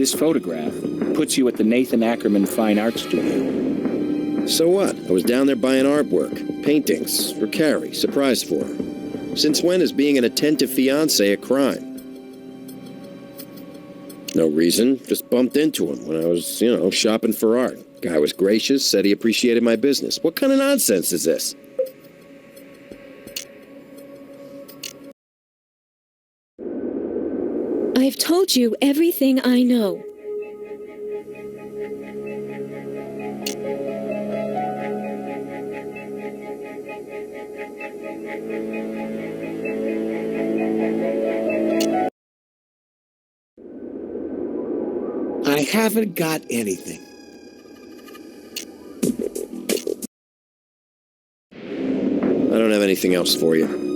This photograph puts you at the Nathan Ackerman Fine Art Studio. So what? I was down there buying artwork, paintings, for Carrie, surprise for her. Since when is being an attentive fiancé a crime? No reason, just bumped into him when I was, shopping for art. Guy was gracious, said he appreciated my business. What kind of nonsense is this? I've told you everything I know. I haven't got anything. I don't have anything else for you.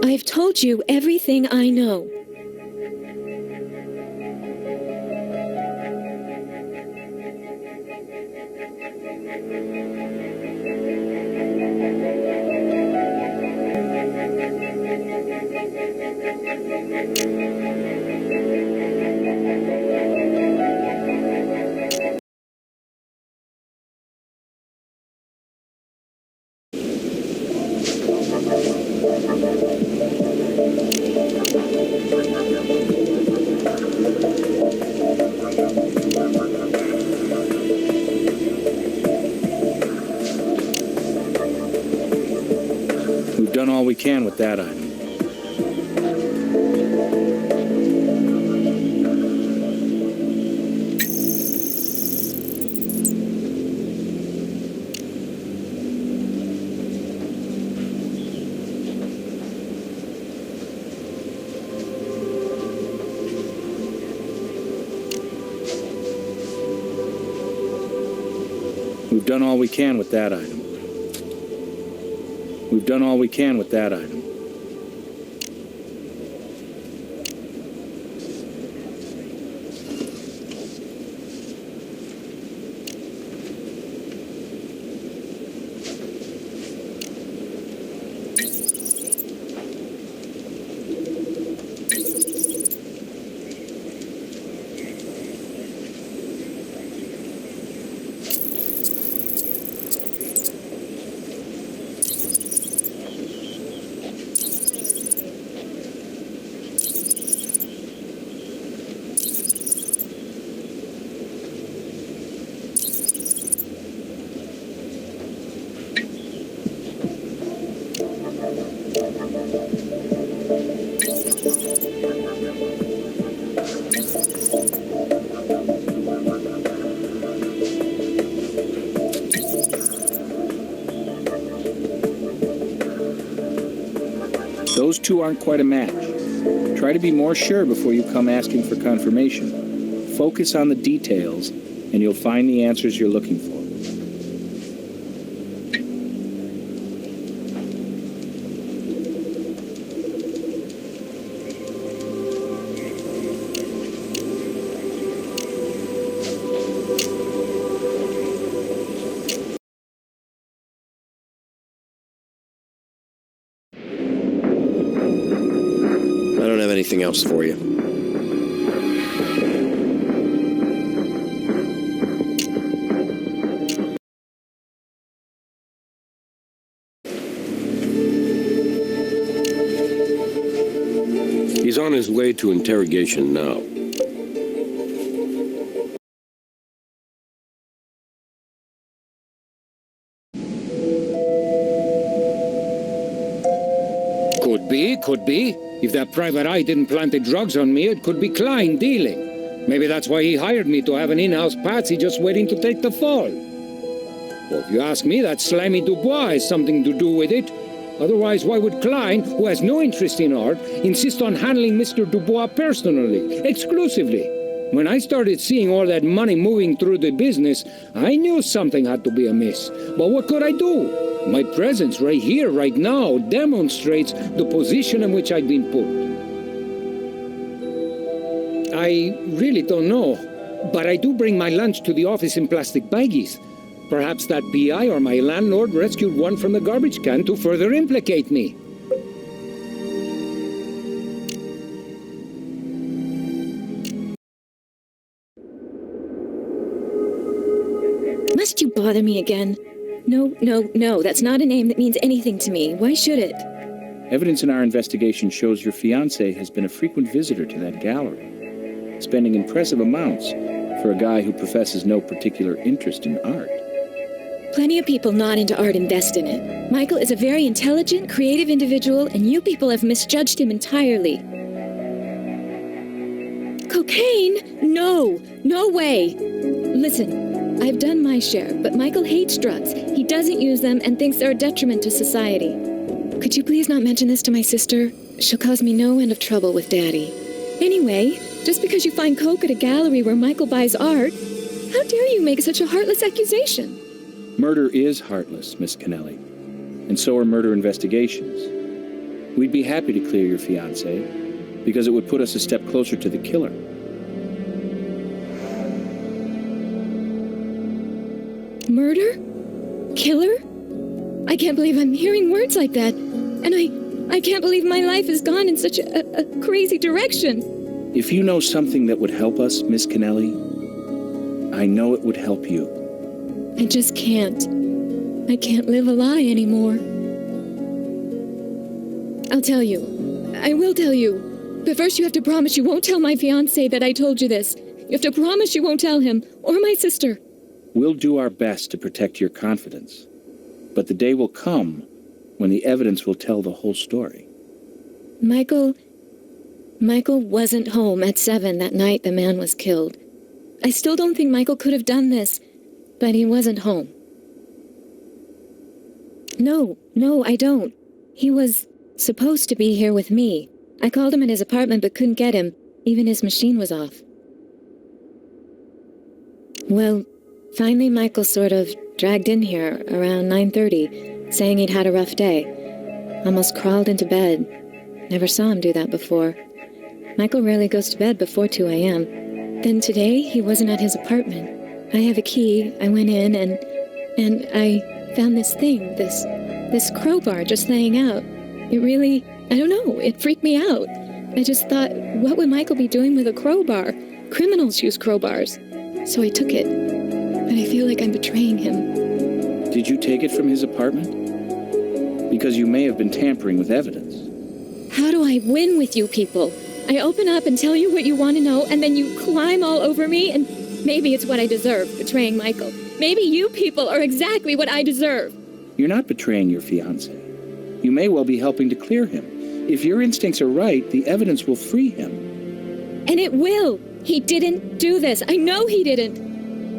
I've told you everything I know. We've done all we can with that item. We've done all we can with that item. We've done all we can with that item. Those two aren't quite a match. Try to be more sure before you come asking for confirmation. Focus on the details, and you'll find the answers you're looking for. Anything else for you? He's on his way to interrogation now. Could be. If that private eye didn't plant the drugs on me, it could be Klein dealing. Maybe that's why he hired me, to have an in-house patsy just waiting to take the fall. Well, if you ask me, that slimy Dubois has something to do with it. Otherwise, why would Klein, who has no interest in art, insist on handling Mr. Dubois personally, exclusively? When I started seeing all that money moving through the business, I knew something had to be amiss. But what could I do? My presence right here, right now, demonstrates the position in which I've been put. I really don't know, but I do bring my lunch to the office in plastic baggies. Perhaps that PI or my landlord rescued one from the garbage can to further implicate me. bother me again. No, no, no. That's not a name that means anything to me. Why should it? Evidence in our investigation shows your fiancé has been a frequent visitor to that gallery, spending impressive amounts for a guy who professes no particular interest in art. Plenty of people not into art invest in it. Michael is a very intelligent, creative individual, and you people have misjudged him entirely. Cocaine? No! No way! Listen, I've done my share, but Michael hates drugs. He doesn't use them and thinks they're a detriment to society. Could you please not mention this to my sister? She'll cause me no end of trouble with Daddy. Anyway, just because you find coke at a gallery where Michael buys art, how dare you make such a heartless accusation? Murder is heartless, Miss Kennelly, and so are murder investigations. We'd be happy to clear your fiancé, because it would put us a step closer to the killer. Murder? Killer? I can't believe I'm hearing words like that, and I can't believe my life has gone in such a crazy direction. If you know something that would help us, Miss Kennelly, I know it would help you. I just can't. I can't live a lie anymore. I'll tell you. I will tell you. But first you have to promise you won't tell my fiancé that I told you this. You have to promise you won't tell him, or my sister. We'll do our best to protect your confidence. But the day will come when the evidence will tell the whole story. Michael wasn't home at 7 that night the man was killed. I still don't think Michael could have done this, but he wasn't home. No, I don't. He was supposed to be here with me. I called him at his apartment but couldn't get him. Even his machine was off. Well, finally Michael sort of dragged in here around 9:30, saying he'd had a rough day. Almost crawled into bed. Never saw him do that before. Michael rarely goes to bed before 2 a.m. Then today, he wasn't at his apartment. I have a key. I went in and I found this thing, this crowbar just laying out. It really, I don't know, it freaked me out. I just thought, what would Michael be doing with a crowbar? Criminals use crowbars. So I took it. But I feel like I'm betraying him. Did you take it from his apartment? Because you may have been tampering with evidence. How do I win with you people? I open up and tell you what you want to know, and then you climb all over me, and maybe it's what I deserve, betraying Michael. Maybe you people are exactly what I deserve. You're not betraying your fiancé. You may well be helping to clear him. If your instincts are right, the evidence will free him. And it will. He didn't do this. I know he didn't.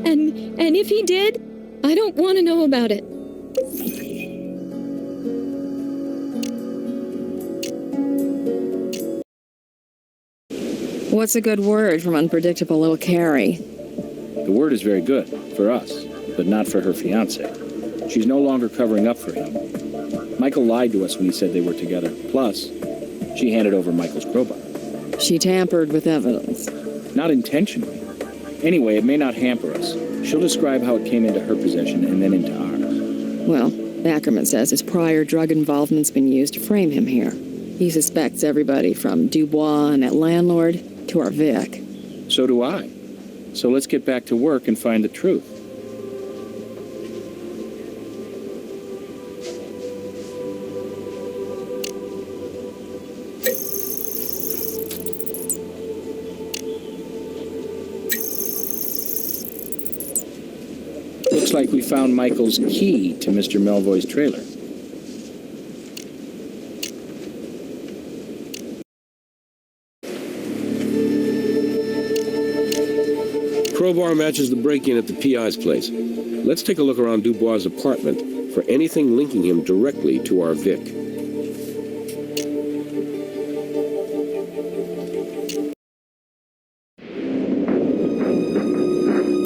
And if he did, I don't want to know about it. What's a good word from unpredictable little Carrie? The word is very good, for us, but not for her fiancé. She's no longer covering up for him. Michael lied to us when he said they were together. Plus, she handed over Michael's crowbar. She tampered with evidence. Not intentionally. Anyway, it may not hamper us. She'll describe how it came into her possession and then into ours. Well, Ackerman says his prior drug involvement's been used to frame him here. He suspects everybody from Dubois and that landlord to our Vic. So do I. So let's get back to work and find the truth. Looks like we found Michael's key to Mr. Melvoy's trailer. Crowbar matches the break-in at the PI's place. Let's take a look around Dubois' apartment for anything linking him directly to our Vic.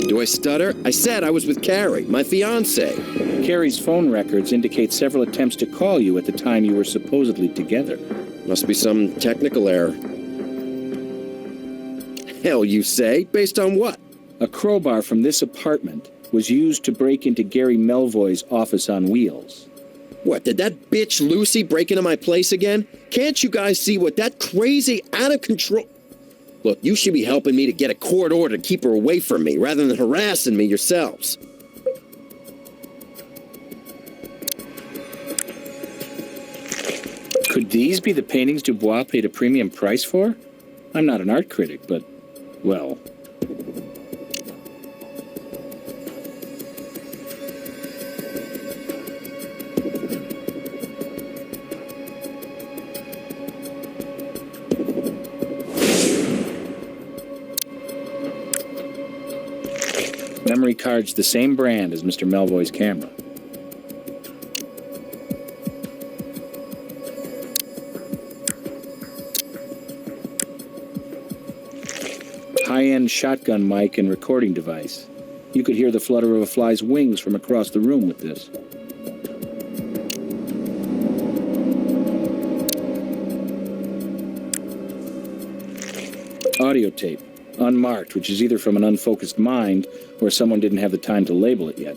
Do I stutter? I said I was with Carrie, my fiancé. Carrie's phone records indicate several attempts to call you at the time you were supposedly together. Must be some technical error. Hell, you say? Based on what? A crowbar from this apartment was used to break into Gary Melvoy's office on wheels. What, did that bitch Lucy break into my place again? Can't you guys see what that crazy, out of control... Look, you should be helping me to get a court order to keep her away from me, rather than harassing me yourselves. Could these be the paintings Dubois paid a premium price for? I'm not an art critic, but, well... Memory card's the same brand as Mr. Melvoy's camera. High-end shotgun mic and recording device. You could hear the flutter of a fly's wings from across the room with this. Audio tape, unmarked, which is either from an unfocused mind or someone didn't have the time to label it yet.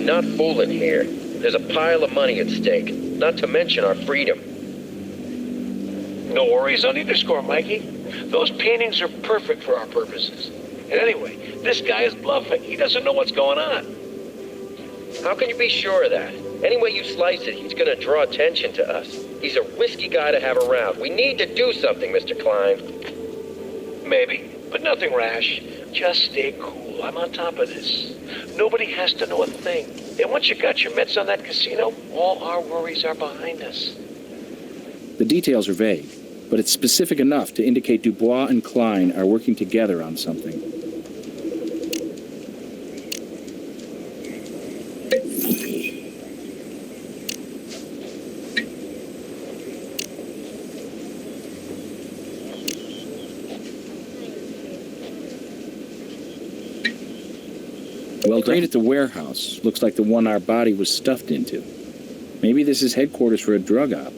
Not fooling here. There's a pile of money at stake, not to mention our freedom. No worries on either score, Mikey. Those paintings are perfect for our purposes. And anyway, this guy is bluffing. He doesn't know what's going on. How can you be sure of that? Any way you slice it, he's going to draw attention to us. He's a risky guy to have around. We need to do something, Mr. Klein. Maybe, but nothing rash. Just stay cool. I'm on top of this. Nobody has to know a thing. And once you got your mitts on that casino, all our worries are behind us. The details are vague, but it's specific enough to indicate Dubois and Klein are working together on something. Well, crate at the warehouse looks like the one our body was stuffed into. Maybe this is headquarters for a drug op.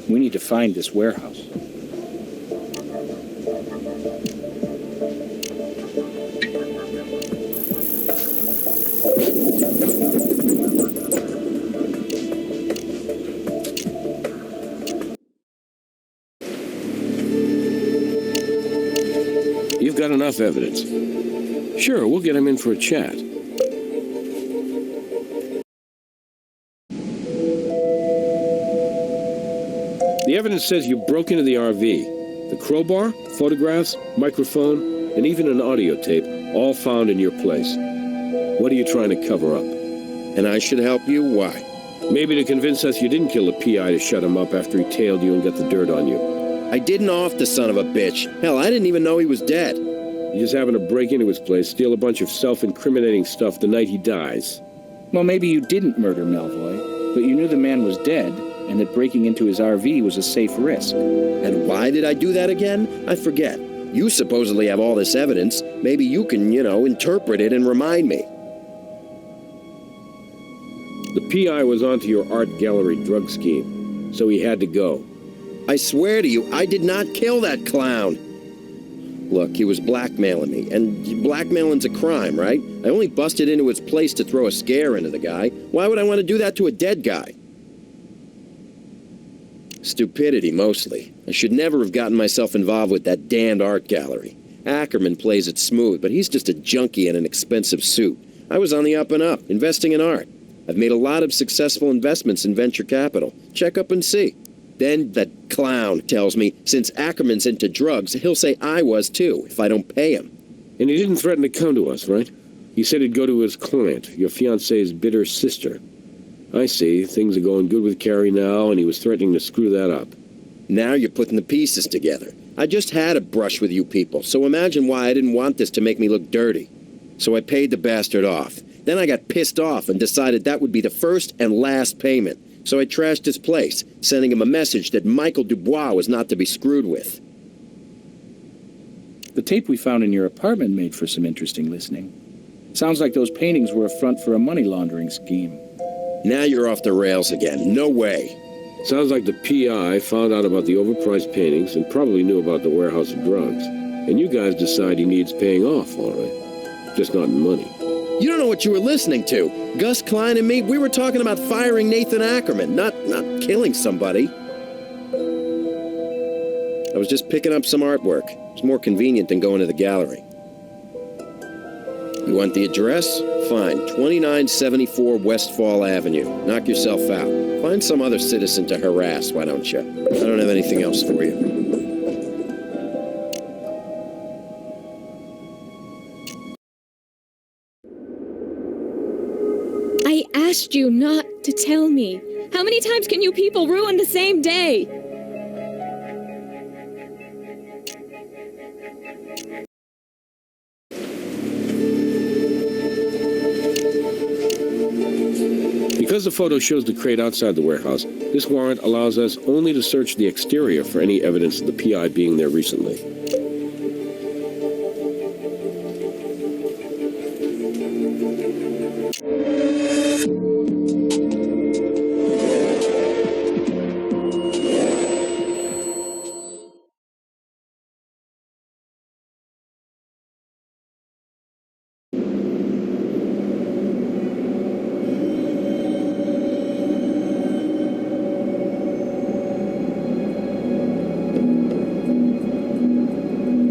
We need to find this warehouse. You've got enough evidence. Sure, we'll get him in for a chat. The evidence says you broke into the RV. The crowbar, photographs, microphone, and even an audio tape, all found in your place. What are you trying to cover up? And I should help you? Why? Maybe to convince us you didn't kill the PI to shut him up after he tailed you and got the dirt on you. I didn't off the son of a bitch. Hell, I didn't even know he was dead. You just happened to break into his place, steal a bunch of self-incriminating stuff the night he dies. Well, maybe you didn't murder Melvoy, but you knew the man was dead and that breaking into his RV was a safe risk. And why did I do that again? I forget. You supposedly have all this evidence. Maybe you can, interpret it and remind me. The PI was onto your art gallery drug scheme, so he had to go. I swear to you, I did not kill that clown. Look, he was blackmailing me, and blackmailing's a crime, right? I only busted into his place to throw a scare into the guy. Why would I want to do that to a dead guy? Stupidity, mostly. I should never have gotten myself involved with that damned art gallery. Ackerman plays it smooth, but he's just a junkie in an expensive suit. I was on the up and up, investing in art. I've made a lot of successful investments in venture capital. Check up and see. Then that clown tells me since Ackerman's into drugs, he'll say I was too if I don't pay him. And he didn't threaten to come to us, right? He said he'd go to his client, your fiancé's bitter sister. I see. Things are going good with Carrie now, and he was threatening to screw that up. Now you're putting the pieces together. I just had a brush with you people, so imagine why I didn't want this to make me look dirty. So I paid the bastard off. Then I got pissed off and decided that would be the first and last payment. So I trashed his place, sending him a message that Michael Dubois was not to be screwed with. The tape we found in your apartment made for some interesting listening. Sounds like those paintings were a front for a money laundering scheme. Now you're off the rails again. No way. Sounds like the PI found out about the overpriced paintings and probably knew about the warehouse of drugs. And you guys decide he needs paying off, all right. Just not in money. You don't know what you were listening to. Gus Klein and me, we were talking about firing Nathan Ackerman, not killing somebody. I was just picking up some artwork. It's more convenient than going to the gallery. You want the address? Fine. 2974 Westfall Avenue. Knock yourself out. Find some other citizen to harass, why don't you? I don't have anything else for you. I asked you not to tell me. How many times can you people ruin the same day? Because the photo shows the crate outside the warehouse, this warrant allows us only to search the exterior for any evidence of the PI being there recently.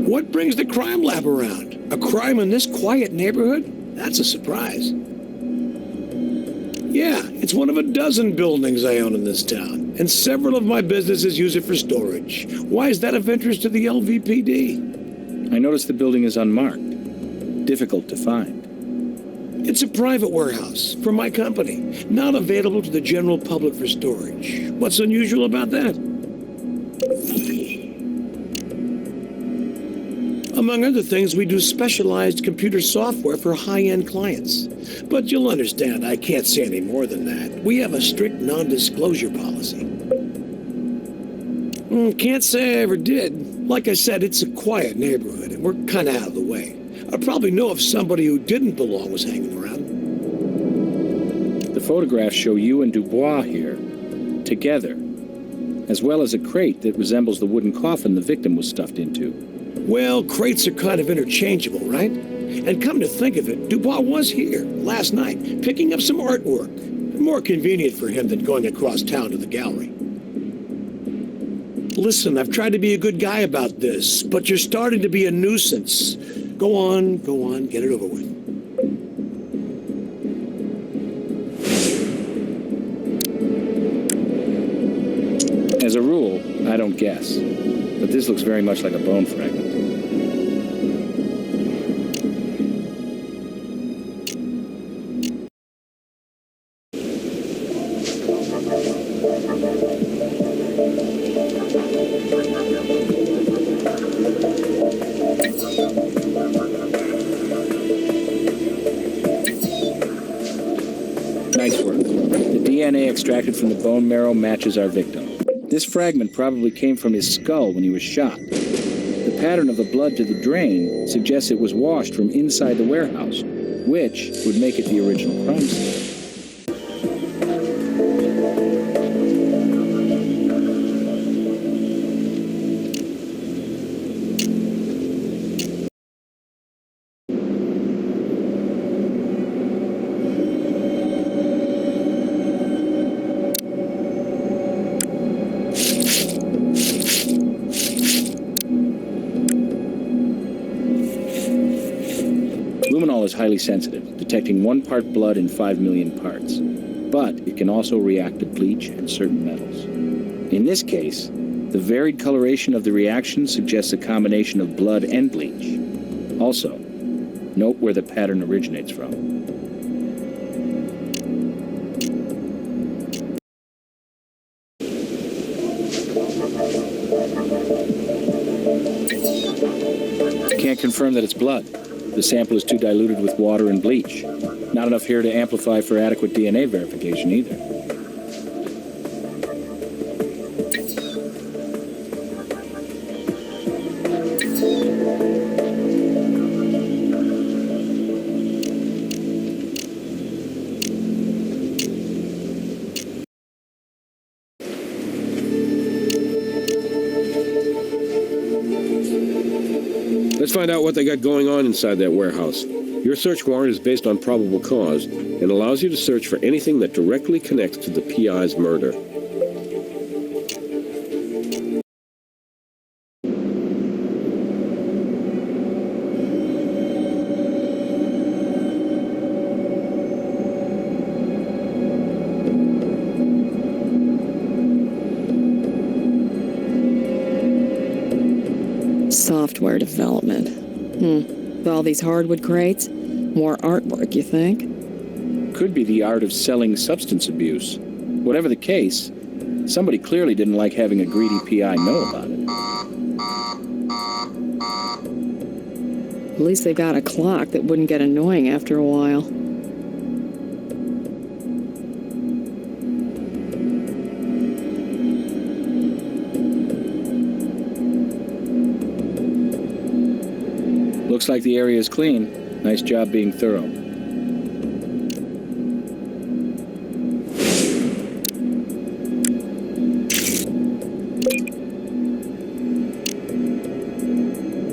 What brings the crime lab around? A crime in this quiet neighborhood? That's a surprise. Yeah, it's one of a dozen buildings I own in this town, and several of my businesses use it for storage. Why is that of interest to the LVPD? I noticed the building is unmarked. Difficult to find. It's a private warehouse for my company, not available to the general public for storage. What's unusual about that? Among other things, we do specialized computer software for high-end clients. But you'll understand, I can't say any more than that. We have a strict non-disclosure policy. Can't say I ever did. Like I said, it's a quiet neighborhood, and we're kind of out of the way. I'd probably know if somebody who didn't belong was hanging around. The photographs show you and Dubois here, together, as well as a crate that resembles the wooden coffin the victim was stuffed into. Well, crates are kind of interchangeable, right? And come to think of it, Dubois was here last night, picking up some artwork. More convenient for him than going across town to the gallery. Listen, I've tried to be a good guy about this, but you're starting to be a nuisance. Go on, get it over with. As a rule, I don't guess, but this looks very much like a bone fragment. Nice work. The DNA extracted from the bone marrow matches our victim. This fragment probably came from his skull when he was shot. The pattern of the blood to the drain suggests it was washed from inside the warehouse, which would make it the original crime scene. Luminol is highly sensitive, detecting 1 part blood in 5 million parts. But it can also react to bleach and certain metals. In this case, the varied coloration of the reaction suggests a combination of blood and bleach. Also, note where the pattern originates from. Can't confirm that it's blood. The sample is too diluted with water and bleach. Not enough here to amplify for adequate DNA verification either. find out what they got going on inside that warehouse. Your search warrant is based on probable cause and allows you to search for anything that directly connects to the PI's murder. Software development. With all these hardwood crates? More artwork, you think? Could be the art of selling substance abuse. Whatever the case, somebody clearly didn't like having a greedy PI know about it. At least they got a clock that wouldn't get annoying after a while. Looks like the area is clean. Nice job being thorough.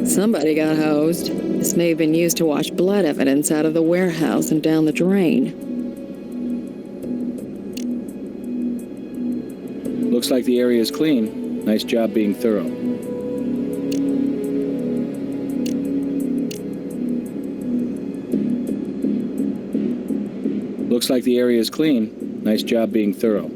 Somebody got hosed. This may have been used to wash blood evidence out of the warehouse and down the drain. Looks like the area is clean. Nice job being thorough. Looks like the area is clean. Nice job being thorough.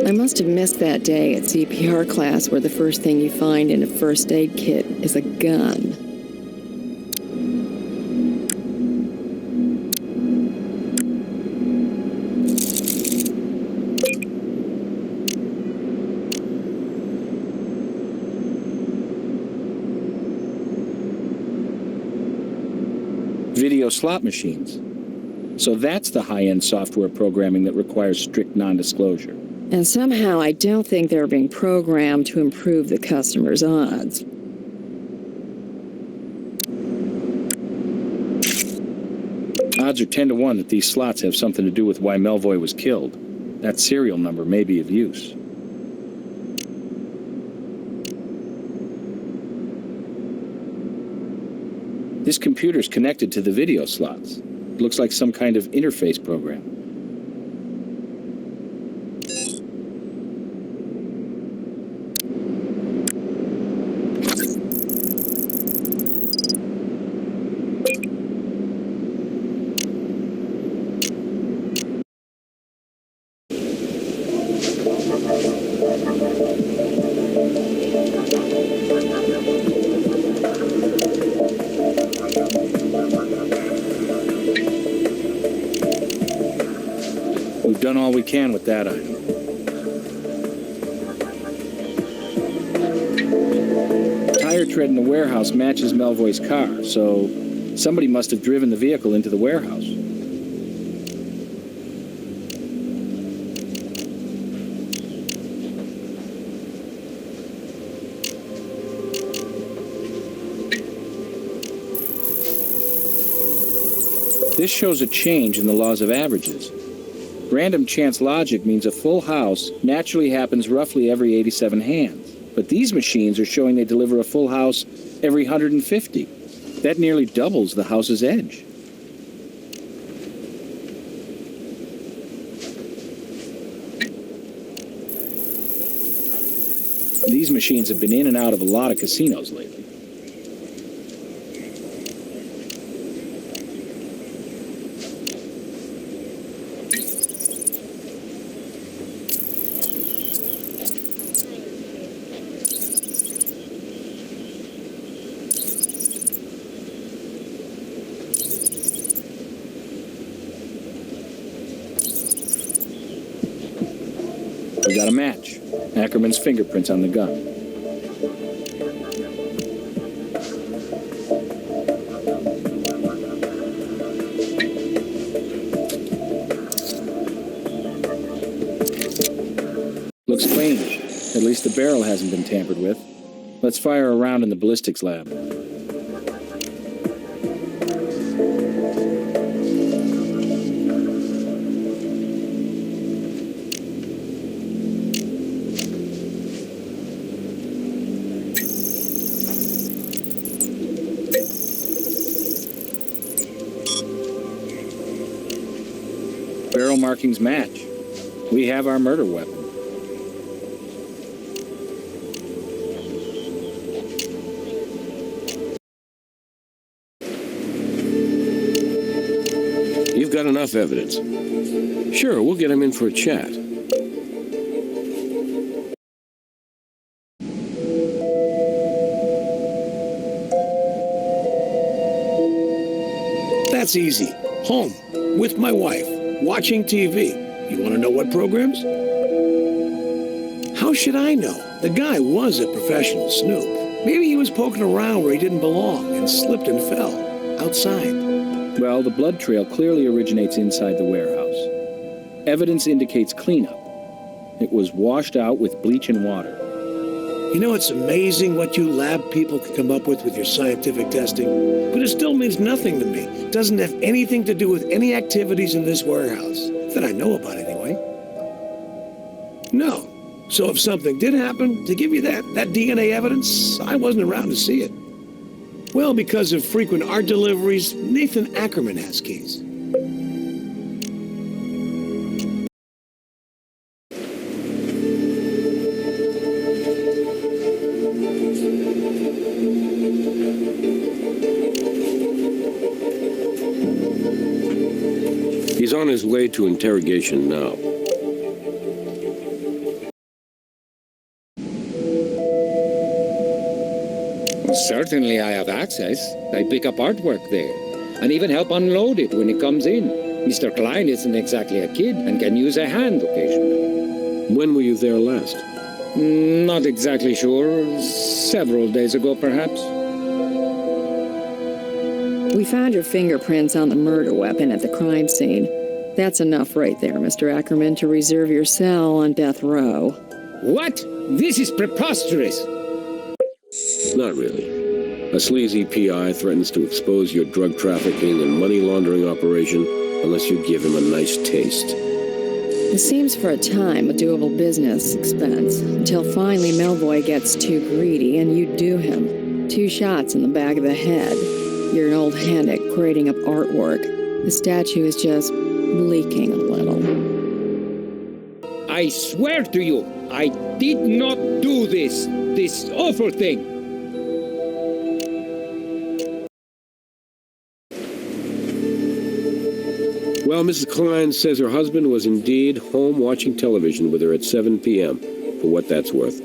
I must have missed that day at CPR class where the first thing you find in a first aid kit is a gun. Video slot machines. So that's the high-end software programming that requires strict non-disclosure. And somehow I don't think they're being programmed to improve the customer's odds. Odds are 10 to 1 that these slots have something to do with why Melvoy was killed. That serial number may be of use. This computer's connected to the video slots. It looks like some kind of interface program. We've done all we can with that item. Tire tread in the warehouse matches Melvoy's car, so somebody must have driven the vehicle into the warehouse. This shows a change in the laws of averages. Random chance logic means a full house naturally happens roughly every 87 hands. But these machines are showing they deliver a full house every 150. That nearly doubles the house's edge. These machines have been in and out of a lot of casinos lately. We got a match. Ackerman's fingerprints on the gun. Looks clean. At least the barrel hasn't been tampered with. Let's fire a round in the ballistics lab. Barrel markings match. We have our murder weapon. You've got enough evidence. Sure, we'll get him in for a chat. That's easy. Home, with my wife, watching TV. You want to know what programs? How should I know? The guy was a professional snoop. Maybe he was poking around where he didn't belong and slipped and fell. Outside. Well, the blood trail clearly originates inside the warehouse. Evidence indicates cleanup. It was washed out with bleach and water. You know, it's amazing what you lab people can come up with your scientific testing, but it still means nothing to me. It doesn't have anything to do with any activities in this warehouse, that I know about anyway. No. So if something did happen, to give you that DNA evidence, I wasn't around to see it. Well, because of frequent art deliveries, Nathan Ackerman has keys. He's on his way to interrogation now. Certainly I have access. I pick up artwork there, and even help unload it when it comes in. Mr. Klein isn't exactly a kid and can use a hand occasionally. When were you there last? Not exactly sure. Several days ago, perhaps. We found your fingerprints on the murder weapon at the crime scene. That's enough right there, Mr. Ackerman, to reserve your cell on death row. What? This is preposterous. Not really. A sleazy PI threatens to expose your drug trafficking and money laundering operation unless you give him a nice taste. It seems for a time a doable business expense, until finally Melvoy gets too greedy and you do him. 2 shots in the back of the head. You're an old hand at creating up artwork. The statue is just leaking a little. I swear to you, I did not do this awful thing. Well, Mrs. Klein says her husband was indeed home watching television with her at 7 p.m., for what that's worth.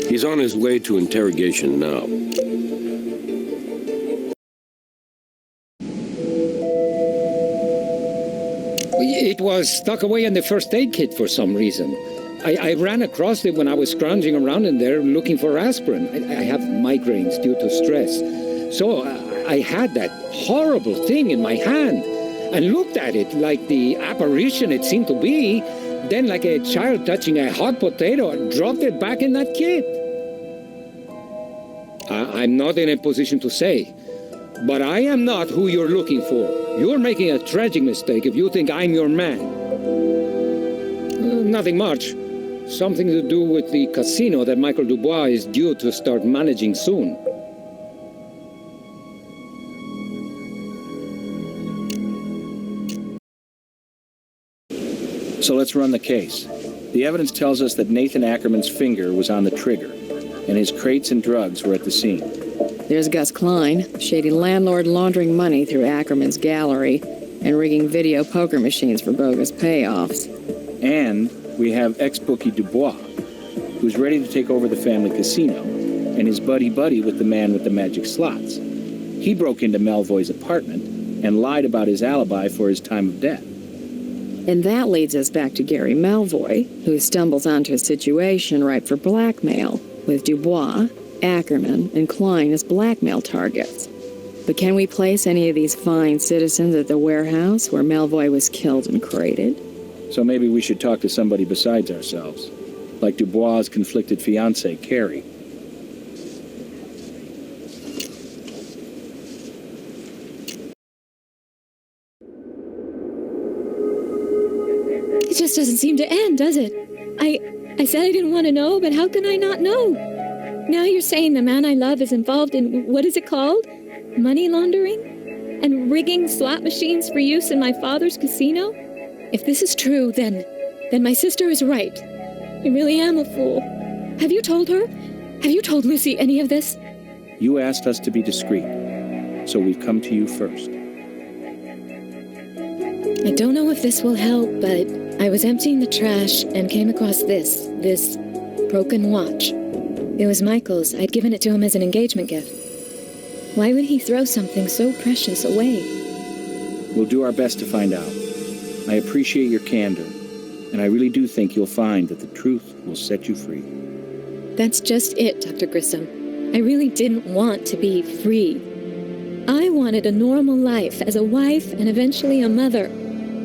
He's on his way to interrogation now. It was stuck away in the first aid kit for some reason. I ran across it when I was scrounging around in there looking for aspirin. I have migraines due to stress. So I had that horrible thing in my hand and looked at it like the apparition it seemed to be. Then, like a child touching a hot potato, I dropped it back in that kit. I'm not in a position to say, but I am not who you're looking for. You're making a tragic mistake if you think I'm your man. Nothing much. Something to do with the casino that Michael Dubois is due to start managing soon. So let's run the case. The evidence tells us that Nathan Ackerman's finger was on the trigger, and his crates and drugs were at the scene. There's Gus Klein, shady landlord laundering money through Ackerman's gallery and rigging video poker machines for bogus payoffs. And we have ex-bookie Dubois, who's ready to take over the family casino, and his buddy-buddy with the man with the magic slots. He broke into Melvoy's apartment and lied about his alibi for his time of death. And that leads us back to Gary Melvoy, who stumbles onto a situation ripe for blackmail with Dubois Ackerman and Klein as blackmail targets. But can we place any of these fine citizens at the warehouse where Melvoy was killed and crated? So maybe we should talk to somebody besides ourselves, like Dubois' conflicted fiancée, Carrie. It just doesn't seem to end, does it? I said I didn't want to know, but how can I not know? Now you're saying the man I love is involved in, what is it called? Money laundering? And rigging slot machines for use in my father's casino? If this is true, then my sister is right. I really am a fool. Have you told her? Have you told Lucy any of this? You asked us to be discreet, so we've come to you first. I don't know if this will help, but I was emptying the trash and came across this broken watch. It was Michael's. I'd given it to him as an engagement gift. Why would he throw something so precious away? We'll do our best to find out. I appreciate your candor, and I really do think you'll find that the truth will set you free. That's just it, Dr. Grissom. I really didn't want to be free. I wanted a normal life as a wife and eventually a mother.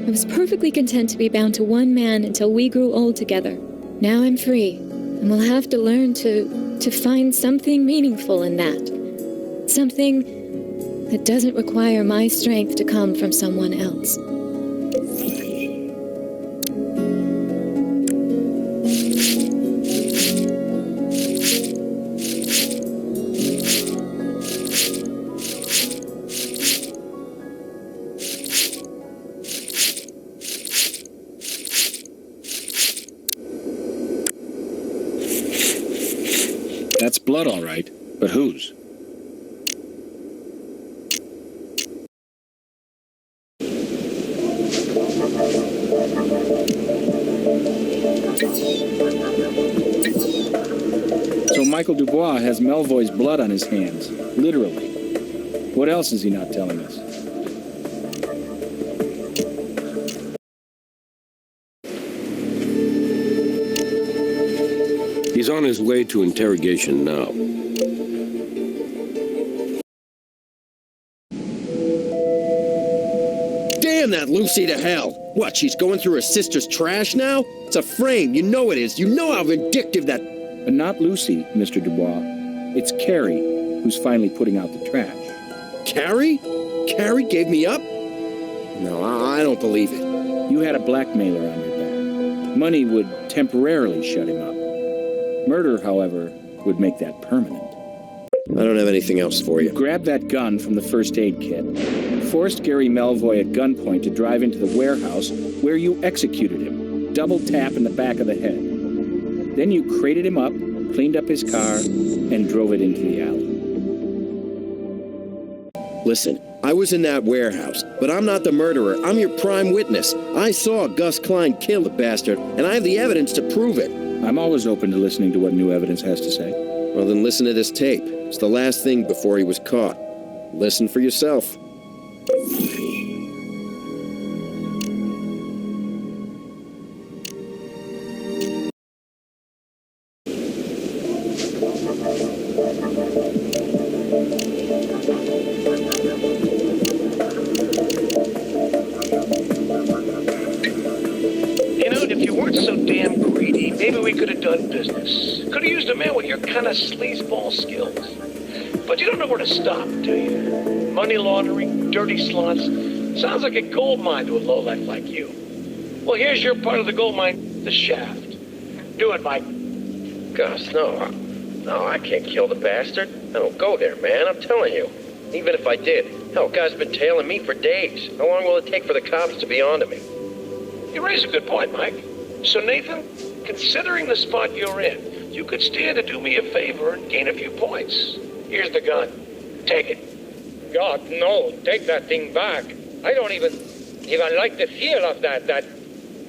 I was perfectly content to be bound to one man until we grew old together. Now I'm free, and we'll have to learn to find something meaningful in that. Something that doesn't require my strength to come from someone else. That's blood, all right, but whose? So Michael Dubois has Melvoy's blood on his hands, literally. What else is he not telling us? He's on his way to interrogation now. Damn that Lucy to hell! What, she's going through her sister's trash now? It's a frame, you know it is. You know how vindictive that... But not Lucy, Mr. Dubois. It's Carrie who's finally putting out the trash. Carrie? Carrie gave me up? No, I don't believe it. You had a blackmailer on your back. Money would temporarily shut him up. Murder, however, would make that permanent. I don't have anything else for you. Grabbed that gun from the first aid kit, forced Gary Melvoy at gunpoint to drive into the warehouse where you executed him, double tap in the back of the head. Then you crated him up, cleaned up his car, and drove it into the alley. Listen, I was in that warehouse, but I'm not the murderer. I'm your prime witness. I saw Gus Klein kill the bastard, and I have the evidence to prove it. I'm always open to listening to what new evidence has to say. Well, then listen to this tape. It's the last thing before he was caught. Listen for yourself. Sleazeball skills. But you don't know where to stop, do you? Money laundering, dirty slots. Sounds like a gold mine to a lowlife like you. Well, here's your part of the gold mine, the shaft. Do it, Mike. Gus, no. No, I can't kill the bastard. I don't go there, man. I'm telling you. Even if I did. Hell, guy's been tailing me for days. How long will it take for the cops to be onto me? You raise a good point, Mike. So, Nathan, considering the spot you're in, you could stand to do me a favor and gain a few points. Here's the gun. Take it. God, no. Take that thing back. I don't even like the feel of that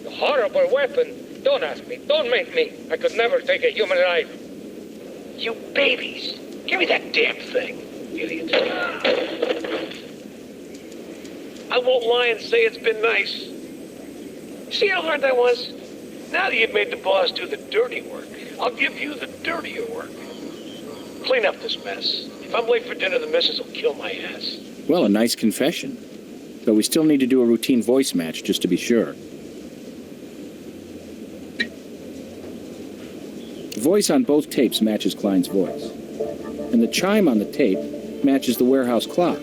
horrible weapon. Don't ask me. Don't make me. I could never take a human life. You babies. Give me that damn thing, idiot. I won't lie and say it's been nice. See how hard that was? Now that you've made the boss do the dirty work, I'll give you the dirtier work. Clean up this mess. If I'm late for dinner, the missus will kill my ass. Well, a nice confession. But we still need to do a routine voice match just to be sure. The voice on both tapes matches Klein's voice. And the chime on the tape matches the warehouse clock.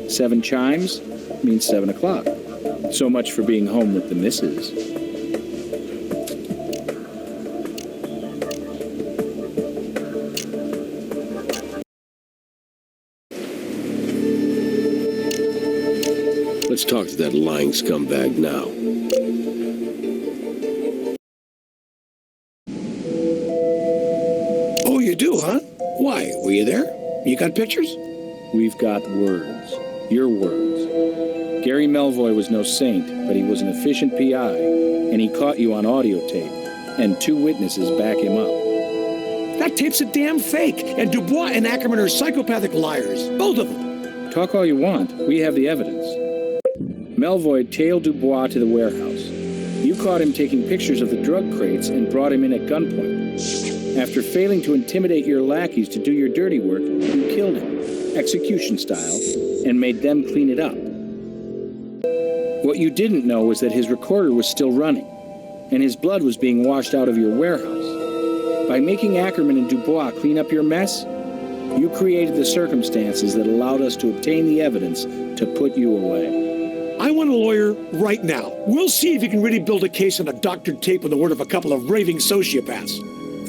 7 chimes means 7 o'clock. So much for being home with the missus. Let's talk to that lying scumbag now. Oh, you do, huh? Why? Were you there? You got pictures? We've got words. Your words. Gary Melvoy was no saint, but he was an efficient PI, and he caught you on audio tape, and 2 witnesses back him up. That tape's a damn fake, and Dubois and Ackerman are psychopathic liars. Both of them. Talk all you want. We have the evidence. Melvoy tailed Dubois to the warehouse. You caught him taking pictures of the drug crates and brought him in at gunpoint. After failing to intimidate your lackeys to do your dirty work, you killed him, execution style, and made them clean it up. What you didn't know was that his recorder was still running, and his blood was being washed out of your warehouse. By making Ackerman and Dubois clean up your mess, you created the circumstances that allowed us to obtain the evidence to put you away. I want a lawyer right now. We'll see if you can really build a case on a doctored tape on the word of a couple of raving sociopaths.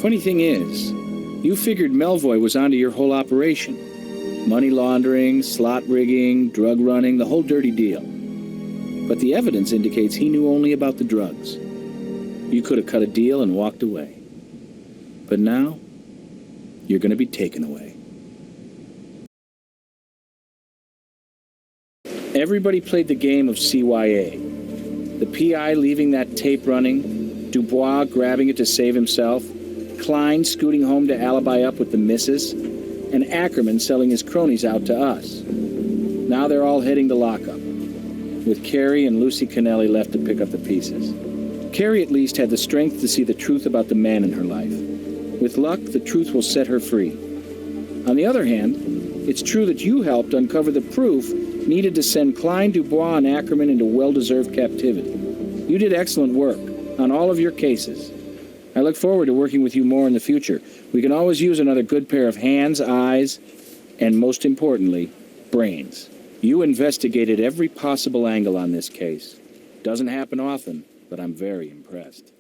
Funny thing is, you figured Melvoy was onto your whole operation. Money laundering, slot rigging, drug running, the whole dirty deal. But the evidence indicates he knew only about the drugs. You could have cut a deal and walked away. But now, you're going to be taken away. Everybody played the game of CYA. The PI leaving that tape running, Dubois grabbing it to save himself, Klein scooting home to alibi up with the missus, and Ackerman selling his cronies out to us. Now they're all heading to lockup, with Carrie and Lucy Kennelly left to pick up the pieces. Carrie at least had the strength to see the truth about the man in her life. With luck, the truth will set her free. On the other hand, it's true that you helped uncover the proof needed to send Klein, Dubois, and Ackerman into well-deserved captivity. You did excellent work on all of your cases. I look forward to working with you more in the future. We can always use another good pair of hands, eyes, and most importantly, brains. You investigated every possible angle on this case. Doesn't happen often, but I'm very impressed.